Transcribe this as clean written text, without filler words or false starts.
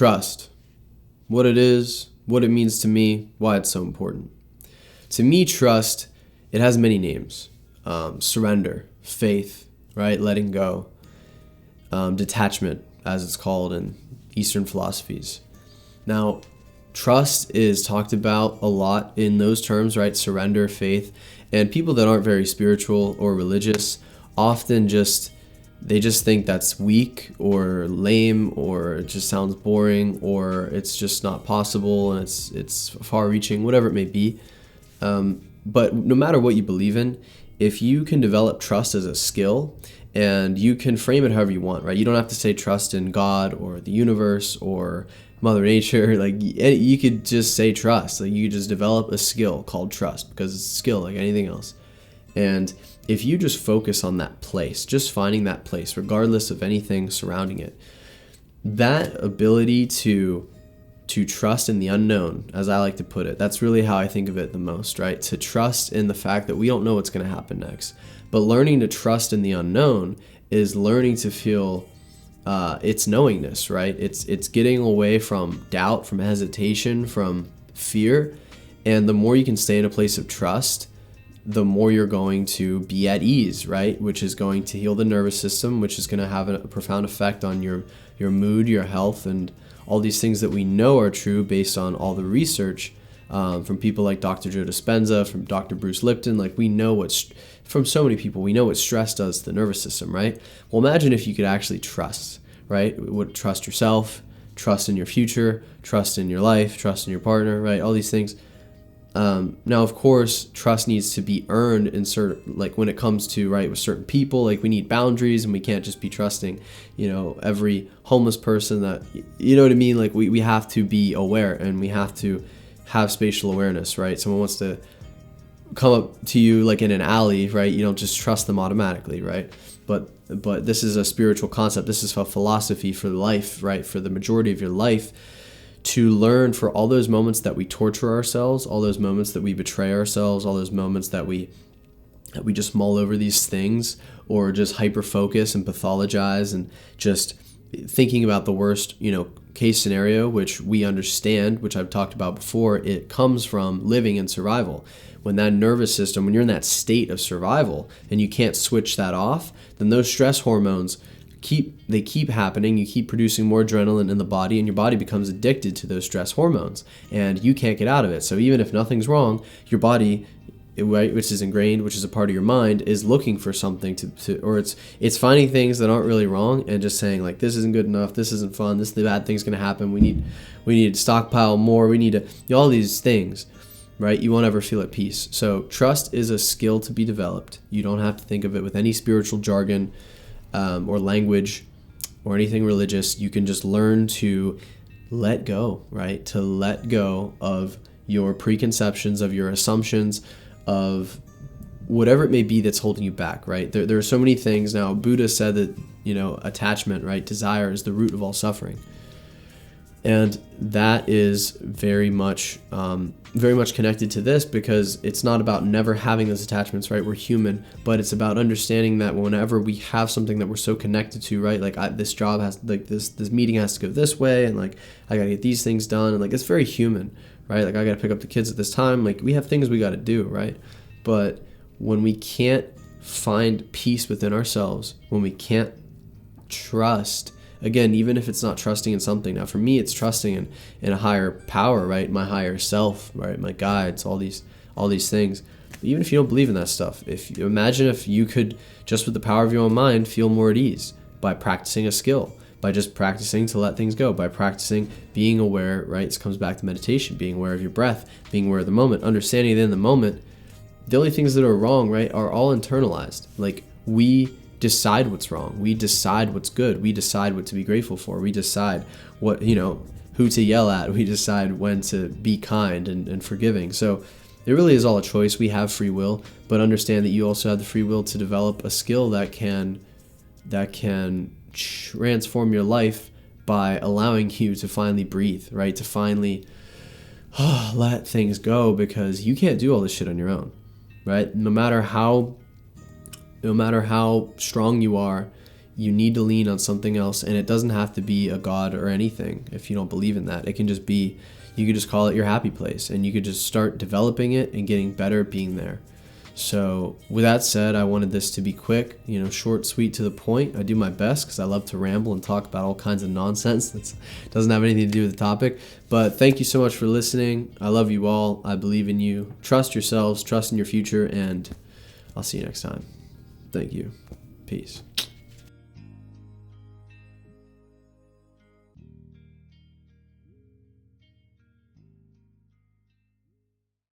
Trust. What it is, what it means to me, why it's so important. To me, trust, it has many names. Surrender, faith, right? Letting go. Detachment, as it's called in Eastern philosophies. Now, trust is talked about a lot in those terms, right? Surrender, faith. And people that aren't very spiritual or religious often they just think that's weak or lame, or it just sounds boring, or it's just not possible and it's far-reaching, whatever it may be. But no matter what you believe in, if you can develop trust as a skill, and you can frame it however you want, right? You don't have to say trust in God or the universe or Mother Nature. Like, you could just say trust. Like, you could just develop a skill called trust, because it's a skill like anything else. And if you just focus on that place, just finding that place, regardless of anything surrounding it, that ability to trust in the unknown, as I like to put it, that's really how I think of it the most, right? To trust in the fact that we don't know what's going to happen next. But learning to trust in the unknown is learning to feel its knowingness, right? It's getting away from doubt, from hesitation, from fear. And the more you can stay in a place of trust, the more you're going to be at ease, right? Which is going to heal the nervous system, which is going to have a profound effect on your mood, your health, and all these things that we know are true based on all the research from people like Dr. Joe Dispenza, from Dr. Bruce Lipton. Like, we know from so many people, we know what stress does to the nervous system, right? Well, imagine if you could actually trust, right? Trust yourself, trust in your future, trust in your life, trust in your partner, right? All these things. Now, of course, trust needs to be earned in certain, like when it comes to, right, with certain people, like we need boundaries, and we can't just be trusting, every homeless person that, you know what I mean? Like we have to be aware, and we have to have spatial awareness, right? Someone wants to come up to you like in an alley, right? You don't just trust them automatically, right? But this is a spiritual concept. This is a philosophy for life, right? For the majority of your life, to learn for all those moments that we torture ourselves, all those moments that we betray ourselves, all those moments that we just mull over these things, or just hyper focus and pathologize and just thinking about the worst, case scenario, which we understand, which I've talked about before. It comes from living in survival. When that nervous system, when you're in that state of survival and you can't switch that off, then those stress hormones keep happening. You keep producing more adrenaline in the body, and your body becomes addicted to those stress hormones, and you can't get out of it. So even if nothing's wrong, your body, right, which is ingrained, which is a part of your mind, is looking for something or it's finding things that aren't really wrong and just saying, like, this isn't good enough, this isn't fun, the bad thing's going to happen, we need to stockpile more, we need to, all these things, right? You won't ever feel at peace. So trust is a skill to be developed. You don't have to think of it with any spiritual jargon or language or anything religious. You can just learn to let go, right? To let go of your preconceptions, of your assumptions, of whatever it may be that's holding you back, right? There are so many things. Now, Buddha said that, attachment, right? Desire is the root of all suffering. And that is very much connected to this, because it's not about never having those attachments, right? We're human, but it's about understanding that whenever we have something that we're so connected to, right? Like this job has, like this meeting has to go this way, and like I gotta get these things done, and like it's very human, right? Like I gotta pick up the kids at this time. Like we have things we gotta do, right? But when we can't find peace within ourselves, when we can't trust. Again, even if it's not trusting in something. Now, for me, it's trusting in a higher power, right? My higher self, right? My guides, all these things. But even if you don't believe in that stuff, imagine if you could, just with the power of your own mind, feel more at ease by practicing a skill, by just practicing to let things go, by practicing being aware, right? This comes back to meditation, being aware of your breath, being aware of the moment, understanding that in the moment, the only things that are wrong, right, are all internalized. Like we decide what's wrong. We decide what's good. We decide what to be grateful for. We decide what, who to yell at. We decide when to be kind and forgiving. So it really is all a choice. We have free will, but understand that you also have the free will to develop a skill that can transform your life by allowing you to finally breathe, right? To finally let things go, because you can't do all this shit on your own, right? No matter how strong you are, you need to lean on something else, and it doesn't have to be a God or anything if you don't believe in that. It can just be, you could just call it your happy place, and you could just start developing it and getting better at being there. So with that said, I wanted this to be quick, short, sweet, to the point. I do my best because I love to ramble and talk about all kinds of nonsense that doesn't have anything to do with the topic. But thank you so much for listening. I love you all. I believe in you. Trust yourselves, trust in your future, and I'll see you next time. Thank you. Peace.